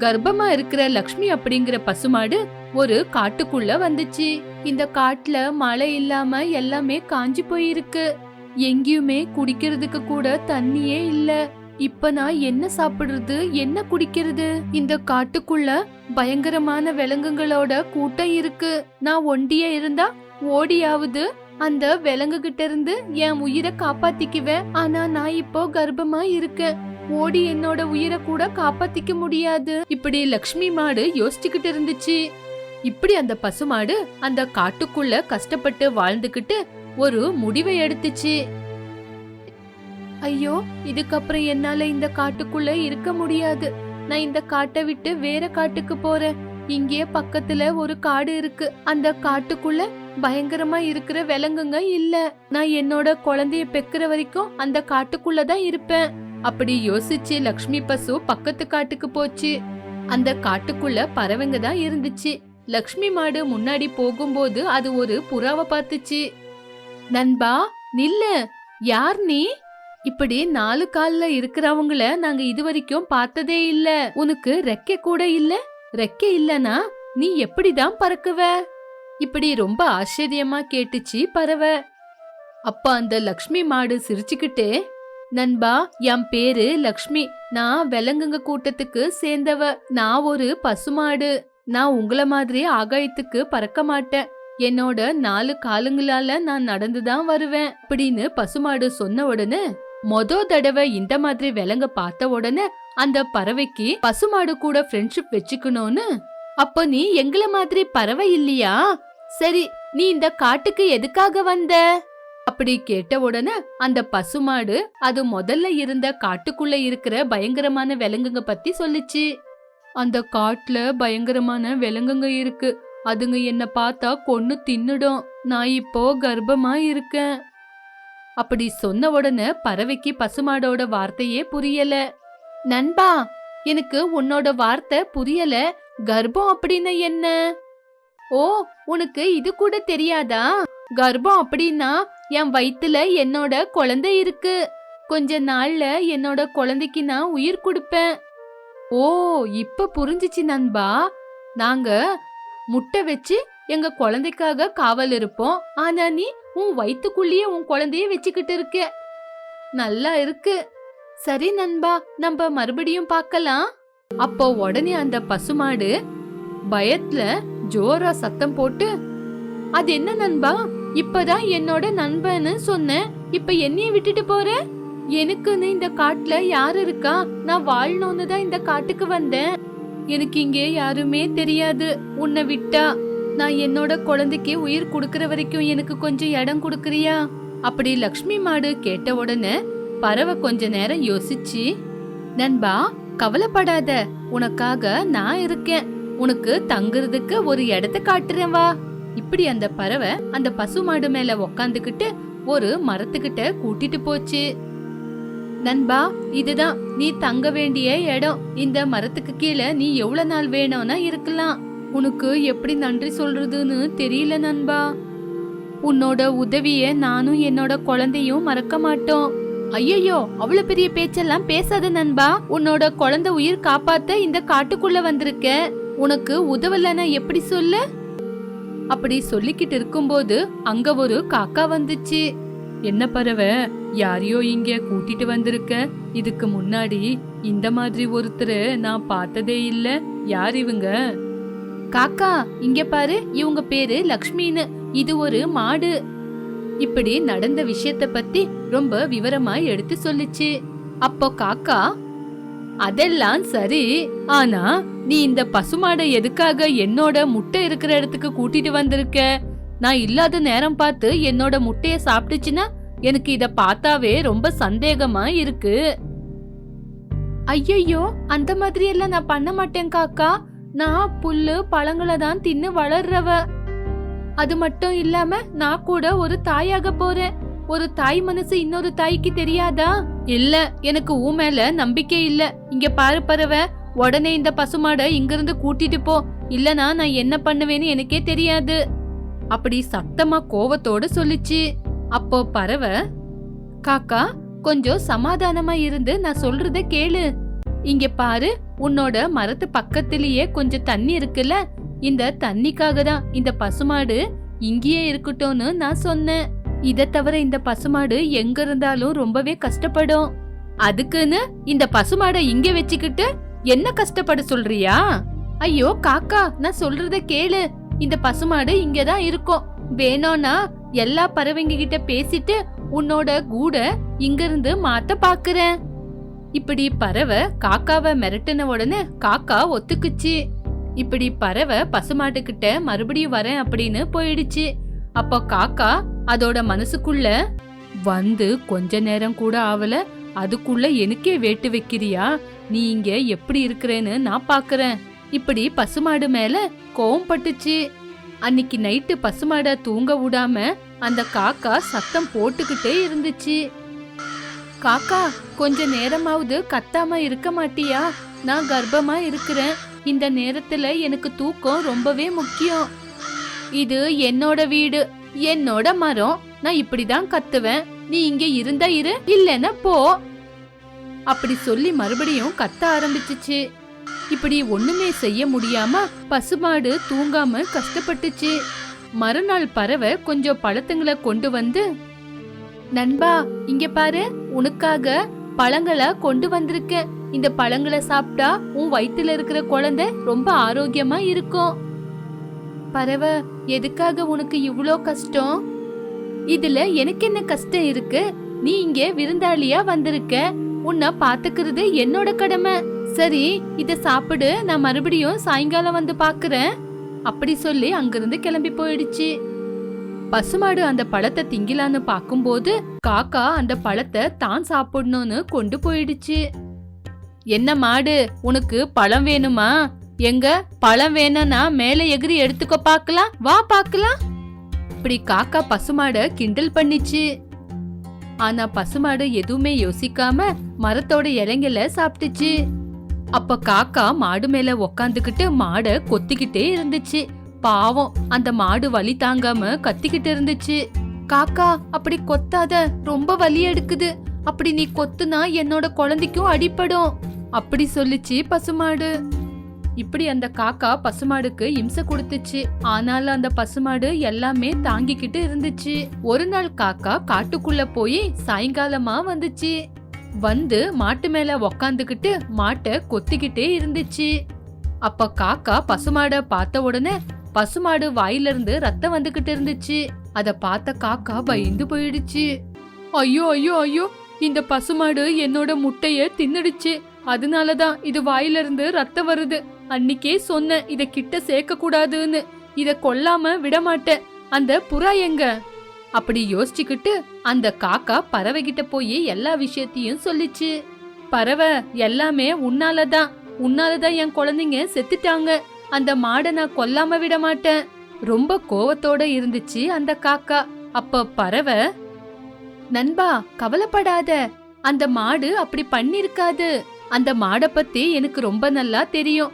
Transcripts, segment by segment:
கர்ப்பமா இருக்கிற லக்ஷ்மி அப்படிங்கிற பசுமாடு ஒரு காட்டுக்குள்ள வந்துச்சு. இந்த காட்டுல மழை இல்லாம எல்லாமே காஞ்சு போயிருக்கு. எங்கேயுமே குடிக்கிறதுக்கு கூட தண்ணியே இல்ல. இப்ப நான் என்ன சாப்பிடுறது, என்ன குடிக்கிறது? இந்த காட்டுக்குள்ள பயங்கரமான விலங்குகளோட கூட்டம் இருக்கு. நான் ஒண்டியா இருந்தா ஓடியாவது அந்த விலங்கு கிட்ட இருந்து என் உயிரை காப்பாத்திக்குவேன். ஆனா நான் இப்போ கர்ப்பமா இருக்கேன். ஓடி என்னோட உயிரை கூட காப்பாத்திக்க முடியாது. இப்படி லக்ஷ்மி மாடு யோசிச்சுக்கிட்டு இருந்துச்சு. இப்படி அந்த பசுமாடு அந்த காட்டுக்குள்ள கஷ்டப்பட்டு வாழ்ந்துகிட்டு ஒரு முடிவை எடுத்துச்சு. ஐயோ, இதுக்கப்புறம் என்னால இந்த காட்டுக்குள்ள இருக்க முடியாது. நான் இந்த காட்டை விட்டு வேற காட்டுக்கு போறேன். இங்கே பக்கத்துல ஒரு காடு இருக்கு. அந்த காட்டுக்குள்ள பயங்கரமா இருக்கிற விலங்குங்க இல்ல. நான் என்னோட குழந்தைய பெக்கிற வரைக்கும் அந்த காட்டுக்குள்ளதான் இருப்பேன். அப்படி யோசிச்சு லக்ஷ்மி பசு பக்கத்து காட்டுக்கு போச்சு. அந்த காட்டுக்குள்ள பறவைங்க தான் இருந்துச்சு. லக்ஷ்மி மாடு முன்னாடி போகும்போது அது ஒரு புறாவை பார்த்துச்சு. நண்பா நில்லு, யார் நீ? இப்படி 4 கால்ல இருக்கிறவங்கள நாங்க இதுவரைக்கும் பார்த்ததே இல்ல. உனக்கு ரெக்கை கூட இல்ல. ரெக்கை இல்லனா நீ எப்படிதான் பறக்குவ? இப்படி ரொம்ப ஆச்சரியமா கேட்டுச்சு பறவை. அப்ப அந்த லக்ஷ்மி மாடு சிரிச்சுக்கிட்டே, நண்பா, என் பேரு லக்ஷ்மி. நான் விலங்குங்க கூட்டத்துக்கு சேர்ந்தவ. நான் ஒரு பசுமாடு. நான் உங்கள மாதிரி ஆகாயத்துக்கு பறக்க மாட்டேன். என்னோட 4 காலுங்களால நான் நடந்துதான் வருவேன் அப்படின்னு பசுமாடு சொன்ன உடனே, தடவை இந்த மாதிரி விலங்க பார்த்த உடனே அந்த பறவைக்கு பசுமாடு கூட ஃப்ரெண்ட்ஷிப் வச்சுக்கணும்னு. அப்போ நீ எங்கள மாதிரி பறவை இல்லையா? சரி, நீ இந்த காட்டுக்கு எதுக்காக வந்த? அப்படி கேட்ட உடனே அந்த பசுமாடு அது முதல்ல இருந்த காட்டுக்குள்ள இருக்கிற பயங்கரமான விலங்குங்க பத்தி சொல்லுச்சு. அந்த காட்டுல பயங்கரமான விலங்குங்க இருக்கு. அதுங்க என்ன பார்த்தா கொன்னு தின்னுடும். நான் இப்போ கர்ப்பமா இருக்கேன். அப்படி சொன்ன உடனே பறவைக்கு பசுமாடோட வார்த்தையே புரியல. நண்பா, எனக்கு உன்னோட வார்த்தை புரியல. கர்ப்பம் அப்படின்னு என்ன? ஓ, உனக்கு இது கூட தெரியாதா? கர்ப்பம் அப்படின்னா என் வயித்துல என்னோட குழந்தை இருக்கு. கொஞ்ச நாள்ல என்னோட குழந்தைக்கு நான் உயிர் கொடுப்பேன். ஓ, இப்ப புரிஞ்சிச்சு நண்பா. நாங்க முட்டை வச்சு எங்க குழந்தைக்காக காவல் இருப்போம். ஆனா நீ உன் வயித்துக்குள்ளேயே உன் குழந்தைய வச்சுக்கிட்டு இருக்க. நல்லா இருக்கு. சரி நண்பா, நம்ம மறுபடியும் பார்க்கலாம். அப்போ உடனே அந்த பசுமாடு பயத்துல ஜோரா சத்தம் போட்டு, அது என்ன நண்பா, இப்பதான் என்னோட நண்பன்னு சொன்னேன், இப்ப என்னைய விட்டுட்டு போற? எனக்குன்னு இந்த காட்டுல யாரு இருக்கா? நான் வாழணும்னு தான் இந்த காட்டுக்கு வந்தேன். எனக்கு இங்கே யாருமே தெரியாது. உன்னை விட்டா நான் என்னோட குழந்தைக்கு உயிர் கொடுக்கற வரைக்கும் எனக்கு கொஞ்சம் இடம் கொடுக்கறியா? அப்படி லக்ஷ்மி மாடு கேட்ட உடனே பறவை கொஞ்ச நேரம் யோசிச்சு, நண்பா கவலைப்படாத, உனக்காக நான் இருக்கேன். உனக்கு தங்குறதுக்கு ஒரு இடத்த காட்டுறேன் வா. இப்படி அந்த பறவை அந்த பசுமாடு மேல உக்காந்துக்கிட்டு ஒரு மரத்துக்கிட்ட கூட்டிட்டு போச்சு. நண்பா, இதுதான் நீ தங்க வேண்டிய இடம். இந்த மரத்துக்கு கீழே நீ எவ்வளவு நாள் வேணும்னா இருக்கலாம். உனக்கு எப்படி நன்றி சொல்றதுன்னு தெரியல நண்பா. உன்னோட உதவிய நானும் என்னோட குழந்தையும் மறக்க மாட்டோம். ஐயோ, அவ்வளவு பெரிய பேச்செல்லாம் பேசாத நண்பா. உன்னோட குழந்தை உயிர் காப்பாத்த இந்த காட்டுக்குள்ள வந்திருக்க. உனக்கு உதவலன்னா எப்படி சொல்ல? அப்படி சொல்லிக்கிட்டு இருக்கும்போது அங்க ஒரு காக்கா வந்துச்சு. என்ன பறவை, யாரையோ இங்க கூட்டிட்டு வந்திருக்க? இதுக்கு முன்னாடி இந்த மாதிரி ஒருத்தரை நான் பார்த்ததே இல்ல. யார் இவங்க? காக்கா, இங்க பாரு, இவங்க பேரு லக்ஷ்மின்னு. இது ஒரு மாடு. இப்படி நடந்த விஷயத்த பத்தி ரொம்ப விவரமா எடுத்து சொல்லிச்சு. அப்போ காக்கா, அதெல்லாம் சரி, ஆனா நீ இந்த பசுமாடை எதுக்காக என்னோட முட்டை இருக்கிற இடத்துக்கு கூட்டிட்டு வந்திருக்க? நான் இல்லாத நேரம் பார்த்து என்னோட முட்டைய சாப்பிட்டுச்சுன்னா எனக்கு இத பார்த்தாவே ரொம்ப சந்தேகமா இருக்கு. ஐயோ, அந்த மாதிரி எல்லாம் நான் பண்ண மாட்டேன் காக்கா. நான் புல்லு பழங்களை தான் தின்னு வளர்றவ. அது மட்டும் இல்லாம நான் கூட ஒரு தாயாக போறேன். ஒரு தாய் மனசு இன்னொரு தாய்க்கு தெரியாதா? இல்ல, எனக்கு உன் மேல நம்பிக்கை இல்ல. இங்க பாரு பறவை, உடனே இந்த பசுமாட இங்கிருந்து கூட்டிட்டு போ. இல்லனா நான் என்ன பண்ணுவேன்னு எனக்கே தெரியாது. அப்படி சத்தமா கோவத்தோட சொல்லிச்சு. அப்போ பறவை, காக்கா கொஞ்சம் சமாதானமா இருந்து நான் சொல்றத கேளு. இங்க பாரு, உன்னோட மரத்து பக்கத்திலேயே கொஞ்சம் தண்ணி இருக்குல்ல, இந்த தண்ணிக்காக தான் இந்த பசுமாடு இங்கேயே இருக்கட்டும்னு நான் சொன்னேன். இத தவிர இந்த பசுமாடு எங்க இருந்தாலும் ரொம்பவே கஷ்டப்படும். அதுக்குன்னு இந்த பசுமாட இங்க வச்சுக்கிட்டு என்ன கஷ்டப்பட சொல்றியா? ஐயோ காக்கா, நான் சொல்றத கேளு. இந்த பசுமாடு இங்கதான் இருக்கும். வேணும்னா எல்லா பறவைங்க கிட்ட பேசிட்டு உன்னோட கூட இங்க இருந்து மாத்த பாக்குறேன். இப்படி பறவை காக்காவை மிரட்டின உடனே காக்கா ஒத்துக்குச்சு. இப்படி பறவை பசுமாட்டு கிட்ட மறுபடியும் வரேன் அப்படின்னு போயிடுச்சு. அப்போ காக்கா அதோட மனசுக்குள்ள, வந்து கொஞ்ச நேரம் கூட ஆவல, அதுக்குள்ள எனக்கே வேட்டு வைக்கிறியா? நீ இங்க எப்படி இருக்கிறேன்னு நான் பாக்குறேன். இப்படி பசுமாடு மேல கோவம் பட்டுச்சு. அன்னைக்கு நைட்டு பசுமாட தூங்க விடாம அந்த காக்கா சத்தம் போட்டுக்கிட்டே இருந்துச்சு. காக்கா, கொஞ்ச நேரமாவது கத்தாம இருக்க மாட்டியா? நான் கர்ப்பமா இருக்கிறேன். இந்த நேரத்துல எனக்கு தூக்கம் ரொம்பவே முக்கியம். இது என்னோட வீடு, என்னோட மரம். நான் இப்படிதான் கத்துவேன். நீ இங்க இருந்தா இரு, இல்லன்னா போ. அப்படி சொல்லி மறுபடியும் கத்த ஆரம்பிச்சுச்சு. இப்படி ஒண்ணுமே செய்ய முடியாம பசுமாடு தூங்காம கஷ்டப்பட்டுச்சு. மறுநாள் பறவை கொஞ்சம் பழத்துங்களை கொண்டு வந்து, நண்பா இங்க பாரு, உனக்காக பழங்களை கொண்டு வந்திருக்கேன். இந்த பழங்களை சாப்பிட்டா உன் வயித்துல இருக்கிற குழந்தை ரொம்ப ஆரோக்கியமா இருக்கும். பறவை, எதுக்காக உனக்கு இவ்ளோ கஷ்டம்? இதுல எனக்கு என்ன கஷ்டம் இருக்கு? நீ இங்க விருந்தாளியா வந்திருக்க, உன்னை பாத்துக்கிறது என்னோட கடமை. சரி, இத சாப்பிடு, நான் மறுபடியும் சாயங்காலம் வந்து பாக்குறேன். அப்படி சொல்லி அங்கிருந்து கிளம்பி போயிடுச்சு. பசுமாடு அந்த பழத்தை திங்கலான்னு பாக்கும்போது காக்கா அந்த பழத்தை தான் சாப்பிடணும்னு கொண்டு போயிடுச்சு. என்ன மாடு, உனக்கு பழம் வேணுமா? எங்க பழம் வேணும்னா மேல எகிரி எடுத்துக்க பாக்கலாம், வா பாக்கலாம். இப்படி காக்கா பசுமாட கிண்டல் பண்ணிச்சு. ஆனா பசுமாடு எதுவுமே யோசிக்காம மரத்தோட இலைங்கள சாப்பிட்டுச்சு. அப்ப காக்கா மாடு மேல உக்காந்துக்கிட்டு மாட கொத்திக்கிட்டே இருந்துச்சு. பாவம், அந்த மாடு வலி தாங்காம கத்திக்கிட்டு இருந்துச்சு. காக்கா, அப்படி கொத்தாத, ரொம்ப வலி எடுக்குது. அப்படி நீ கொத்துனா என்னோட குழந்தைக்கும் அடிபடும் அப்படி சொல்லிச்சு பசுமாடு. இப்படி அந்த காக்கா பசுமாடுக்கு இம்சை கொடுத்துச்சு. ஆனாலும் அந்த பசுமாடு எல்லாமே தாங்கிக்கிட்டு இருந்துச்சு. ஒரு நாள் காக்கா காட்டுக்குள்ள போய் சாயங்காலமா வந்துச்சு. வந்து மாட்டு மேல உக்காந்துக்கிட்டு மாட்டை கொத்திக்கிட்டே இருந்துச்சு. அப்ப காக்கா பசுமாட பார்த்த உடனே பசுமாடு வாயில இருந்து ரத்தம் வந்துகிட்டு இருந்துச்சு. அத பார்த்த காக்கா பயந்து போயிடுச்சு. ஐயோ ஐயோ ஐயோ, இந்த பசுமாடு என்னோட முட்டைய தின்னுடுச்சு. அதனாலதான் இது வாயில இருந்து ரத்தம் வருது. அன்னிக்கே சொன்னேன் இத கிட்ட சேர்க்க கூடாதுன்னு. இத கொல்லாம விட மாட்டேன். அந்த புறா எங்க? அப்படி யோசிச்சுக்கிட்டு அந்த காக்கா பறவை கிட்ட போய் எல்லா விஷயத்தையும் சொல்லிச்சு. பறவை, எல்லாமே உன்னாலதான் என் குழந்தைங்க செத்துட்டாங்க. அந்த மாடை நான் கொல்லாம விட மாட்டேன். ரொம்ப கோவத்தோட இருந்துச்சு அந்த காக்கா. அப்ப பறவை, நண்பா கவலைப்படாத, அந்த மாடு அப்படி பண்ணிருக்காது. அந்த மாடை பத்தி எனக்கு ரொம்ப நல்லா தெரியும்.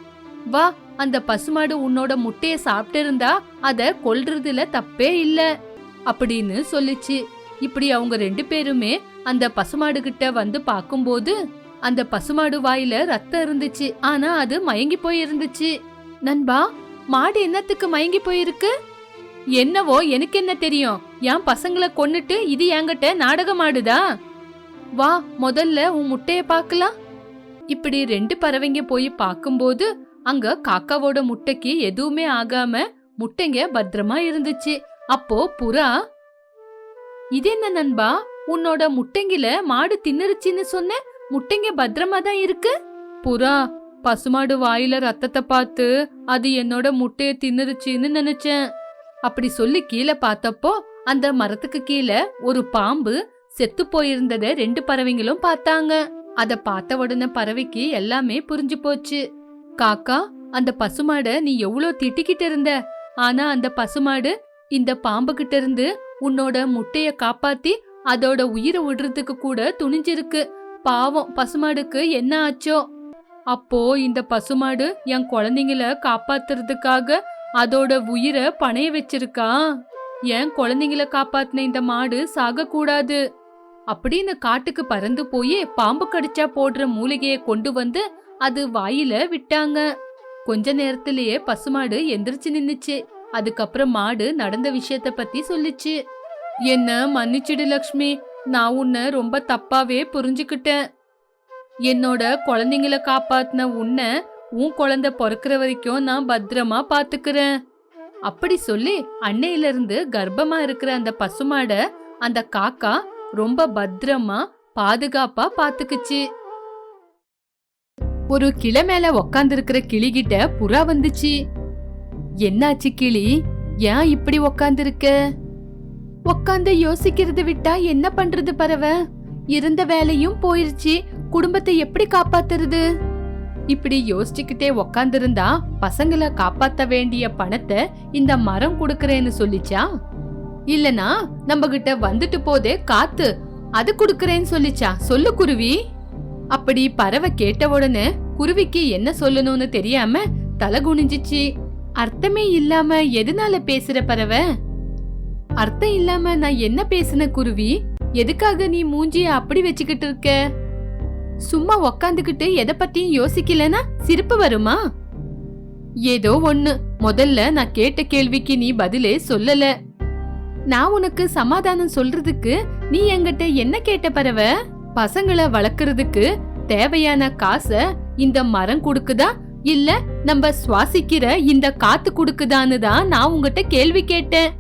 வா, அந்த பசுமாடு உன்னோட முட்டைய சாப்பிட்டு இருந்தா அத கொல்றதுல தப்பே இல்ல அப்படின்னு சொல்லிச்சு. இப்படி அவங்க 2 பேருமே அந்த பசுமாடு கிட்ட வந்து பாக்கும்போது அந்த பசுமாடு வாயில ரத்தம் இருந்துச்சு. ஆனா அது மயங்கி போயிருந்துச்சு. நண்பா, மாடு என்னத்துக்கு மயங்கி போயிருக்கு? என்னவோ எனக்கு என்ன தெரியும். என் பசங்களை கொன்னுட்டு இது என்கிட்ட நாடகம் ஆடுதா? வா, முதல்ல உன் முட்டைய பாக்கலாம். இப்படி 2 பறவைங்க போய் பாக்கும்போது அங்க காக்காவோட முட்டைக்கு எதுவுமே ஆகாம முட்டைங்க பத்திரமா இருந்துச்சு. அப்போ புறா, இது என்ன நண்பா, உன்னோட முட்டைங்கில மாடு தின்னுருச்சுன்னு சொன்ன, முட்டைங்க பத்திரமா தான் இருக்கு. புறா, பசுமாடு வாயில ரத்தத்தை பார்த்து அது என்னோட முட்டைய தின்னுருச்சுன்னு நினைச்சேன். அப்படி சொல்லி கீழே பார்த்தப்போ அந்த மரத்துக்கு கீழே ஒரு பாம்பு செத்து போயிருந்தத 2 பறவைங்களும் பார்த்தாங்க. அத பார்த்த உடனே பறவைக்கு எல்லாமே புரிஞ்சு போச்சு. காக்கா, அந்த பசுமாட நீ எவ்வளவு திட்டிக்கிட்டு இருந்த. ஆனா அந்த பசுமாடு இந்த பாம்பு கிட்ட இருந்து உன்னோட முட்டைய காப்பாத்தி அதோட உயிரை விடுறதுக்கு கூட துணிஞ்சிருக்கு. பாவம், பசுமாடுக்கு என்ன ஆச்சோ? அப்போ இந்த பசுமாடு என் குழந்தைங்கள காப்பாத்துறதுக்காக அதோட உயிரை பணைய வச்சிருக்கா. என் குழந்தைங்கள காப்பாத்தின இந்த மாடு சாக கூடாது. அப்படின்னு காட்டுக்கு பறந்து போய் பாம்பு கடிச்சா போடுற மூலிகைய கொண்டு வந்து அது வாயில விட்டாங்க. கொஞ்ச நேரத்திலேயே பசுமாடு எந்திரிச்சு நின்னுச்சு. அதுக்கப்புறம் மாடு நடந்த விஷயத்த பத்தி சொல்லுச்சு. என்ன மன்னிச்சிடு லக்ஷ்மி, நான் உன்னை ரொம்ப தப்பாவே புரிஞ்சுக்கிட்டேன். என்னோட குழந்தைங்களை காப்பாத்தின உன்னை உன் குழந்தை பிறக்கிற வரைக்கும் நான் பத்திரமா பாத்துக்கிறேன். அப்படி சொல்லி அன்னையில இருந்து கர்ப்பமா இருக்கிற அந்த பசுமாட அந்த காக்கா ரொம்ப பத்திரமா பாதுகாப்பா பாத்துக்குச்சு. ஒரு கிளை மேல உக்காந்து இருக்கிற கிளிகிட்ட புறா வந்துச்சு. என்னாச்சு கிளி, ஏன் இப்படி உக்காந்து இருக்க? உக்காந்து யோசிக்கிறது விட்டா என்ன பண்றது பறவை? இருந்த வேலையும் போயிருச்சு, குடும்பத்தை எப்படி காப்பாத்துறது? இப்படி யோசிச்சுக்கிட்டே உக்காந்துருந்தா பசங்களை காப்பாத்த வேண்டிய பணத்தை இந்த மரம் குடுக்கறேன்னு சொல்லிச்சா? இல்லனா நம்ம கிட்ட வந்துட்டு போதே காத்து அது குடுக்கறேன்னு சொல்லிச்சா? சொல்லு குருவி. அப்படி பறவை கேட்ட உடனே குருவிக்கு என்ன சொல்லணும்னு தெரியாம தலை குனிஞ்சிச்சு. அர்த்தமே இல்லாம எதனால பேசுற பறவை? அர்த்தம் இல்லாம நான் என்ன பேசுன குருவி? எதுக்காக நீ மூஞ்சிய அப்படி வச்சுக்கிட்டு இருக்க? சும்மா உக்காந்துக்கிட்டு எதை பத்தியும் யோசிக்கலனா சிரிப்பு வருமா? ஏதோ ஒண்ணு, முதல்ல நான் கேட்ட கேள்விக்கு நீ பதிலே சொல்லல. நான் உனக்கு சமாதானம் சொல்றதுக்கு நீ என்கிட்ட என்ன கேட்ட பறவை? பசங்களை வளர்க்கறதுக்கு தேவையான காசை இந்த மரம் குடுக்குதா இல்ல நம்ம சுவாசிக்கிற இந்த காத்து குடுக்குதான்னு தான் நான் உங்ககிட்ட கேள்வி கேட்டேன்.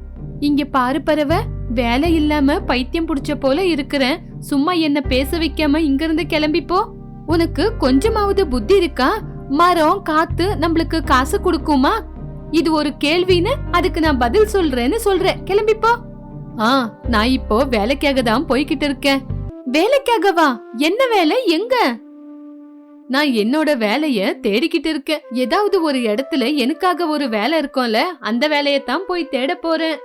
இங்க பாரு பறவை, வேலை இல்லாம பைத்தியம் புடிச்ச போல இருக்கிறேன். சும்மா என்ன பேச வைக்காம இங்க இருந்து கிளம்பிப்போ. உனக்கு கொஞ்சமாவது புத்தி இருக்கா? மரம் காத்து நம்மளுக்கு காசு கொடுக்குமா? இது ஒரு கேள்வின்னு அதுக்கு நான் பதில் சொல்றேன்னு சொல்றேன். கிளம்பிப்போ. நான் இப்போ வேலைக்காக தான் போய்கிட்டு இருக்கேன். வேலைக்காகவா? என்ன வேலை? எங்க? நான் என்னோட வேலைய தேடிக்கிட்டு இருக்கேன். ஏதாவது ஒரு இடத்துல எனக்காக ஒரு வேலை இருக்கும்ல, அந்த வேலையத்தான் போய் தேட போறேன்.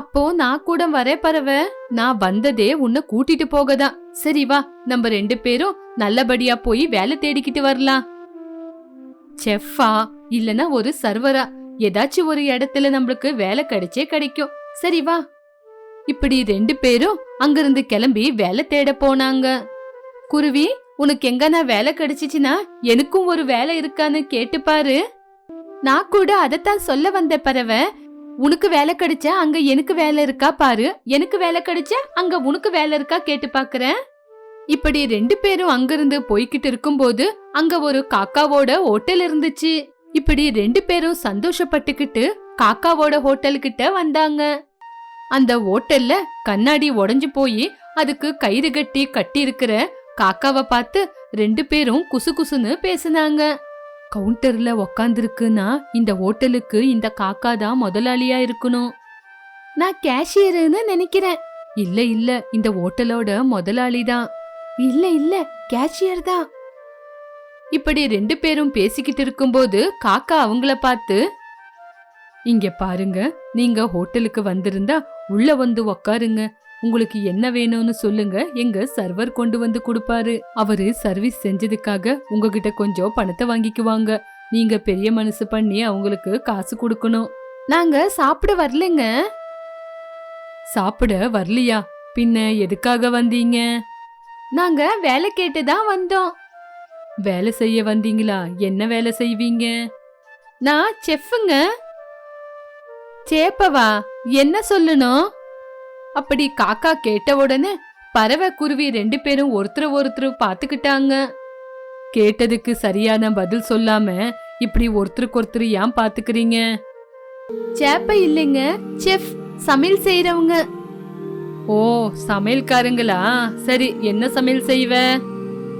அப்போ நான் கூட வரேன் பறவை. நான் வந்ததே உன்னை கூட்டிட்டு போகதான். சரி வா, நம்ம 2 பேரும் நல்லபடியா போய் வேலை தேடிக்கிட்டு வரலாம். செஃப்பா இல்லனா ஒரு சர்வரா, ஏதாச்சும் ஒரு இடத்துல நம்மளுக்கு வேலை கிடைச்சே கிடைக்கும். சரி வா. இப்படி 2 பேரும் அங்கிருந்து கிளம்பி வேலை தேட போனாங்க. குருவி, உனக்கு எங்கனா வேலை கிடைச்சிச்சுன்னா எனக்கும் ஒரு வேலை இருக்கான்னு கேட்டு பாரு. நான் கூட அதத்தான் சொல்ல வந்த பறவை. உனக்கு வேலை கிடைச்சா அங்க எனக்கு வேலை இருக்கா பாரு, எனக்கு வேலை கிடைச்சா அங்க உனக்கு வேலை இருக்கா கேட்டு பாக்குறேன். இப்படி 2 பேரும் அங்கிருந்து போய்கிட்டு இருக்கும்போது அங்க ஒரு காக்காவோட ஹோட்டல் இருந்துச்சு. இப்படி 2 பேரும் சந்தோஷப்பட்டுக்கிட்டு காக்காவோட ஹோட்டல் கிட்ட வந்தாங்க. அந்த ஹோட்டல்ல கண்ணாடி உடைஞ்சு போய் அதுக்கு கயிறு கட்டி இருக்கிற காக்காவை பார்த்து 2 பேரும் குசு குசுன்னு பேசினாங்க. கவுண்டர்ல உக்காந்துருக்குன்னா இந்த ஹோட்டலுக்கு இந்த காக்கா தான் முதலாளியா இருக்கணும். நான் கேஷியர்னு நினைக்கிறேன். இல்ல இந்த ஹோட்டலோட முதலாளி தான். இல்ல கேஷியர் தான். இப்படி 2 பேரும் பேசிக்கிட்டு இருக்கும்போது காக்கா அவங்கள பார்த்து, இங்க பாருங்க, நீங்க ஹோட்டலுக்கு வந்திருந்தா உள்ள வந்து உக்காருங்க. உங்களுக்கு என்ன வேணும்னு சொல்லுங்க, எங்க சர்வர் கொண்டு வந்து கொடுப்பாரு. அவரு சர்வீஸ் செஞ்சதுக்காக உங்ககிட்ட கொஞ்சம் பணத்தை வாங்கிக்குவாங்க. நீங்க பெரிய மனசு பண்ணி அவங்களுக்கு காசு கொடுக்கணும். நாங்க சாப்பிட வரலங்க. சாப்பிட வரலையா? பின்ன எதுக்காக வந்தீங்க? நாங்க வேலை கேட்டுதான் வந்தோம். வேலை செய்ய வந்தீங்களா? என்ன வேலை செய்வீங்க? நான் செஃப்ங்க. சேப்பவா? என்ன சொல்லணும்? அப்படி காக்கா கேட்ட உடனே பறவை குருவி 2 பேரும் ஒருத்தர் பாத்துக்கிட்டாங்க. கேட்டதுக்கு சரியான பதில் சொல்லாம இப்படி ஒருத்தருக்கு ஏன் பாத்துக்கிறீங்க? சேப்ப இல்லைங்க, செஃப், சமையல் செய்யறவங்க. ஓ, சமையல்காரங்களா? சரி, என்ன சமையல் செய்வ?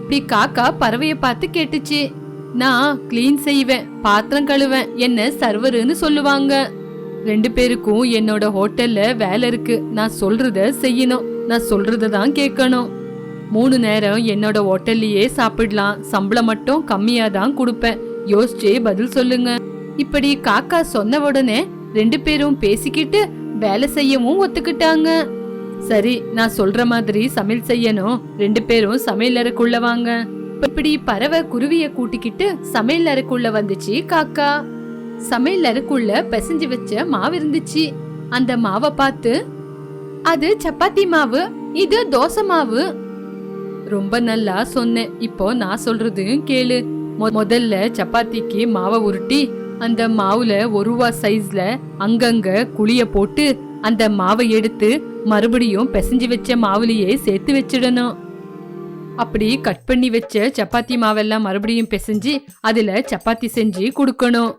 இப்படி காக்கா பறவைய பார்த்து கேட்டுச்சு. நான் கிளீன் செய்வேன், பாத்திரம் கழுவேன், என்ன சர்வருன்னு சொல்லுவாங்க. 2 பேருக்கும் என்னோட ஹோட்டல்ல வேலை இருக்கு. நான் சொல்றத செய்யணும், நான் சொல்றத தான் கேட்கணும். 3 நேரம் என்னோட ஹோட்டல்லயே சாப்பிடலாம். சம்பளம் மட்டும் கம்மியா தான் கொடுப்பேன். யோசிச்சே பதில் சொல்லுங்க. இப்படி காக்கா சொன்ன உடனே 2 பேரும் பேசிக்கிட்டு வேலை செய்யவும் ஒத்துக்கிட்டாங்க. சரி, நான் சொல்ற மாதிரி சமையல் செய்யணும். 2 பேரும் சமையல் அறைக்குள்ள வாங்க. இப்படி பறவை குருவிய கூட்டிக்கிட்டு சமையல் அறைக்குள்ள வந்துச்சு காக்கா. சமையல் அறைக்குள்ள பிசைஞ்சு வச்ச மாவு இருந்துச்சு. அந்த மாவை பார்த்து, அது சப்பாத்தி மாவு, இது தோசை மாவு. ரொம்ப நல்லா சொன்னேன். இப்போ நான் சொல்றதையும் கேளு. முதல்ல சப்பாத்திக்கு மாவை உருட்டி அந்த மாவுல 1 ரூபா சைஸ்ல அங்கங்க குழிய போட்டு அந்த மாவை எடுத்து மறுபடியும் பிசைஞ்சு வச்ச மாவுலயே சேர்த்து வச்சிடணும். அப்படி கட் பண்ணி வச்ச சப்பாத்தி மாவெல்லாம் மறுபடியும் பிசைஞ்சு அதுல சப்பாத்தி செஞ்சு கொடுக்கணும்.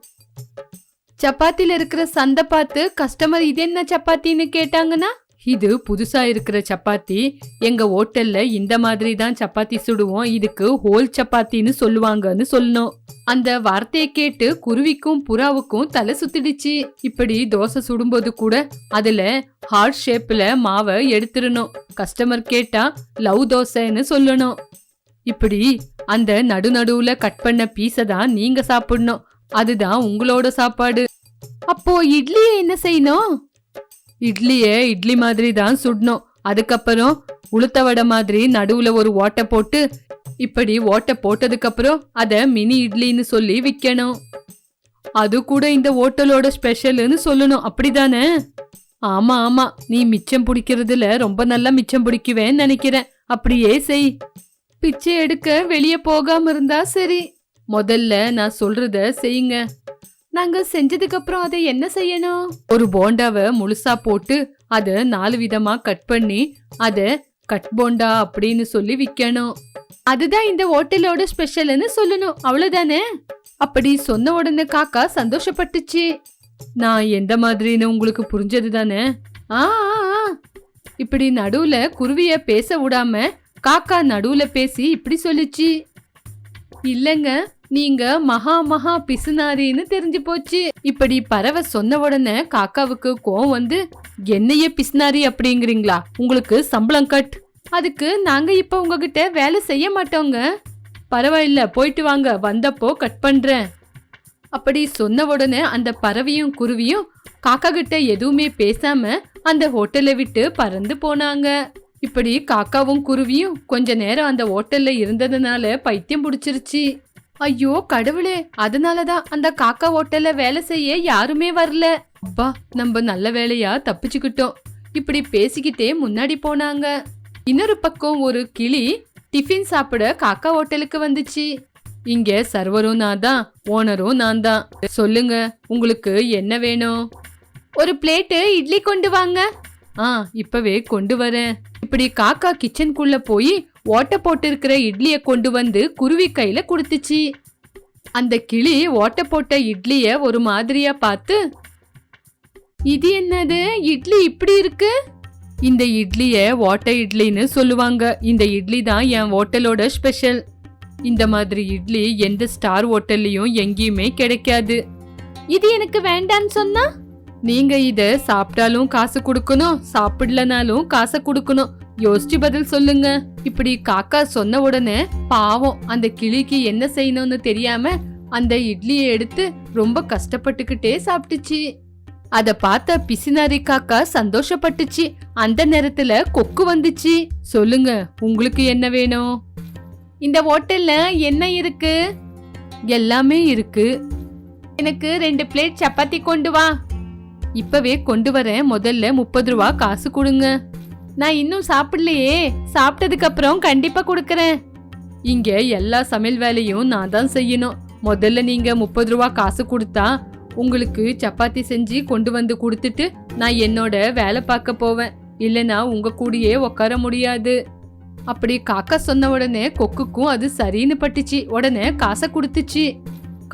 சப்பாத்தில இருக்கிற சந்தை பார்த்து கஸ்டமர் இது என்ன சப்பாத்தின்னு கேட்டாங்கன்னா, இது புதுசா இருக்கிற சப்பாத்தி, எங்க ஹோட்டல்ல இந்த மாதிரி தான் சப்பாத்தி சுடுவோம், இதுக்கு ஹோல் சப்பாத்தின்னு சொல்லுவாங்கன்னு சொல்லணும். அந்த வார்த்தையை கேட்டு குருவிக்கும் புறாவுக்கும் தலை சுத்திடுச்சு. இப்படி தோசை சுடும்போது கூட அதுல ஹார்ட் ஷேப்ல மாவை எடுத்துடணும். கஸ்டமர் கேட்டா லவ் தோசைன்னு சொல்லணும். இப்படி அந்த நடுநடுவுல கட் பண்ண பீஸை தான் நீங்க சாப்பிடணும். அதுதான் உங்களோட சாப்பாடு. அப்போ இட்லியை என்ன செய்யணும்? இட்லியே இட்லி மாதிரி தான் சுடணும். அதுக்கப்புறம் உளுத்த வடை மாதிரி நடுவுல ஒரு ஓட்டை போட்டு, இப்படி ஓட்டை போட்டதுக்கு அப்புறம் அத மினி இட்லின்னு சொல்லி விற்கணும். அது கூட இந்த ஹோட்டலோட ஸ்பெஷல்னு சொல்லணும். அப்படிதானே? ஆமா ஆமா, நீ மிச்சம் பிடிக்கிறதுல ரொம்ப நல்லா மிச்சம் பிடிக்குவேன்னு நினைக்கிறேன். அப்படியே செய். பிச்சை எடுக்க வெளியே போகாம இருந்தா சரி. முதல்ல நான் சொல்றத செய்யுங்க. நாங்க செஞ்சதுக்கு அப்புறம் அதை என்ன செய்யணும்? ஒரு போண்டாவை முழுசா போட்டு அத 4 விதமா கட் பண்ணி அத கட் போண்டா அப்படின்னு சொல்லி விற்கணும். அதுதான் இந்த ஹோட்டலோட ஸ்பெஷல்னு சொல்லணும். அவ்வளவுதானே? அப்படி சொன்ன உடனே காக்கா சந்தோஷப்பட்டுச்சு. நான் எந்த மாதிரின்னு உங்களுக்கு புரிஞ்சது தானே? இப்படி நடுவுல குருவிய பேச விடாம காக்கா நடுவுல பேசி இப்படி சொல்லிச்சு. இல்லங்க, நீங்க மகா மகா பிசுனாரின்னு தெரிஞ்சு போச்சு. இப்படி பறவை சொன்ன உடனே காக்காவுக்கு கோவம் வந்து, என்னையே பிசுனாரி அப்படிங்கிறீங்களா? உங்களுக்கு சம்பளம் கட். அதுக்கு நாங்க இப்ப உங்ககிட்ட வேலை செய்ய மாட்டோங்க. பரவாயில்ல, போயிட்டு வாங்க, வந்தப்போ கட் பண்றேன். அப்படி சொன்ன உடனே அந்த பறவையும் குருவியும் காக்கா கிட்ட எதுவுமே பேசாம அந்த ஹோட்டலை விட்டு பறந்து போனாங்க. இப்படி காக்காவும் குருவியும் கொஞ்ச நேரம் அந்த ஹோட்டல்ல இருந்ததுனால பைத்தியம் பிடிச்சிருச்சு. ஐயோ கடவுளே, அதனாலதான் அந்த காக்கா ஹோட்டல்ல வேலை செய்ய யாருமே வரல. அப்பா, நம்ம நல்ல வேலையா தப்பிச்சுக்கிட்டோம். இப்படி பேசிக்கிட்டே முன்னாடி போனாங்க. இன்னொரு பக்கம் ஒரு கிளி டிஃபின் சாப்பிட காக்கா ஹோட்டலுக்கு வந்துச்சு. இங்க சர்வரும் நான் தான், ஓனரும் நான் தான். சொல்லுங்க, உங்களுக்கு என்ன வேணும்? ஒரு பிளேட்டு இட்லி கொண்டு வாங்க. இப்பவே கொண்டு வரேன். இப்படி காக்கா கிச்சனுக்குள்ள போய் ஓட்டை போட்டு இருக்கிற இட்லிய கொண்டு வந்து குருவி கையில கொடுத்துச்சு. அந்த கிளி ஓட்டை போட்ட இட்லிய ஒரு மாதிரியா பார்த்து, இது என்னது இட்லி இப்படி இருக்கு? இந்த இட்லிய ஓட்டை இட்லின்னு சொல்லுவாங்க. இந்த இட்லி தான் என் ஹோட்டலோட ஸ்பெஷல். இந்த மாதிரி இட்லி எந்த ஸ்டார் ஹோட்டல்லையும் எங்கேயுமே கிடைக்காது. இது எனக்கு வேண்டான்னு சொன்னா நீங்க இத சாப்பிட்டாலும் காசு கொடுக்கணும், சாப்பிடலனாலும் காசை கொடுக்கணும். யோசிச்சு பதில் சொல்லுங்க. இப்படி காக்கா சொன்ன உடனே பாவம் அந்த கிளிக்கு என்ன செய்யணும்னு தெரியாம அந்த இட்லியை எடுத்து ரொம்ப கஷ்டப்பட்டுக்கிட்டே சாப்பிட்டுச்சு. அத பார்த்த பிசினாரி காக்கா சந்தோஷப்பட்டுச்சு. அந்த நேரத்துல கொக்கு வந்துச்சு. சொல்லுங்க, உங்களுக்கு என்ன வேணும்? இந்த ஹோட்டல்ல என்ன இருக்கு? எல்லாமே இருக்கு. எனக்கு 2 பிளேட் சப்பாத்தி கொண்டு வா. இப்பவே கொண்டு வரேன். முதல்ல 30 ரூபா காசு கொடுங்க. நான் இன்னும் சாப்பிடலையே, சாப்பிட்டதுக்கு அப்புறம் கண்டிப்பா கொடுக்கறேன். இங்க எல்லா சமையல் வேலையும் நான் தான் செய்யணும். முதல்ல நீங்க 30 ரூபா காசு கொடுத்தா உங்களுக்கு சப்பாத்தி செஞ்சு கொண்டு வந்து கொடுத்துட்டு நான் என்னோட வேலை பார்க்க போவேன். இல்லைன்னா உங்க கூடயே உட்கார முடியாது. அப்படி காக்கா சொன்ன உடனே கொக்குக்கும் அது சரின்னு பட்டுச்சு. உடனே காசை கொடுத்துச்சு.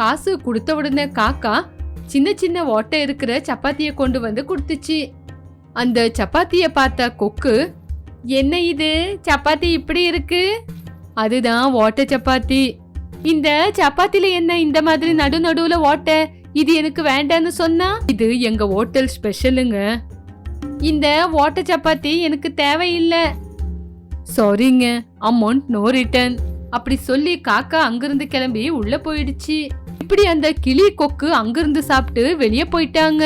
காசு கொடுத்த உடனே காக்கா சின்ன சின்ன ஓட்டை இருக்கிற சப்பாத்திய கொண்டு வந்து கொடுத்துச்சு. அந்த சப்பாத்திய பார்த்த கொக்கு, என்ன இது சப்பாத்தி இப்படி இருக்கு? அதுதான் ஓட்டை சப்பாத்தி. இந்த சப்பாத்தில என்ன இந்த மாதிரி நடுவுல ஓட்டை? இது எனக்கு வேண்டான்னு சொன்னா? இது எங்க ஹோட்டல் ஸ்பெஷலுங்க. இந்த ஓட்டை சப்பாத்தி எனக்கு தேவையில்லை. சாரிங்க, அமௌண்ட் நோ ரிட்டர்ன். அப்படி சொல்லி காக்கா அங்கிருந்து கிளம்பி உள்ள போயிடுச்சு. இப்படி அந்த கிளி கொக்கு அங்கிருந்து சாப்பிட்டு வெளியே போயிட்டாங்க.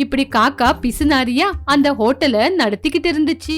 இப்படி காக்கா பிசுனாரியா அந்த ஹோட்டலை நடத்திக்கிட்டு இருந்துச்சு.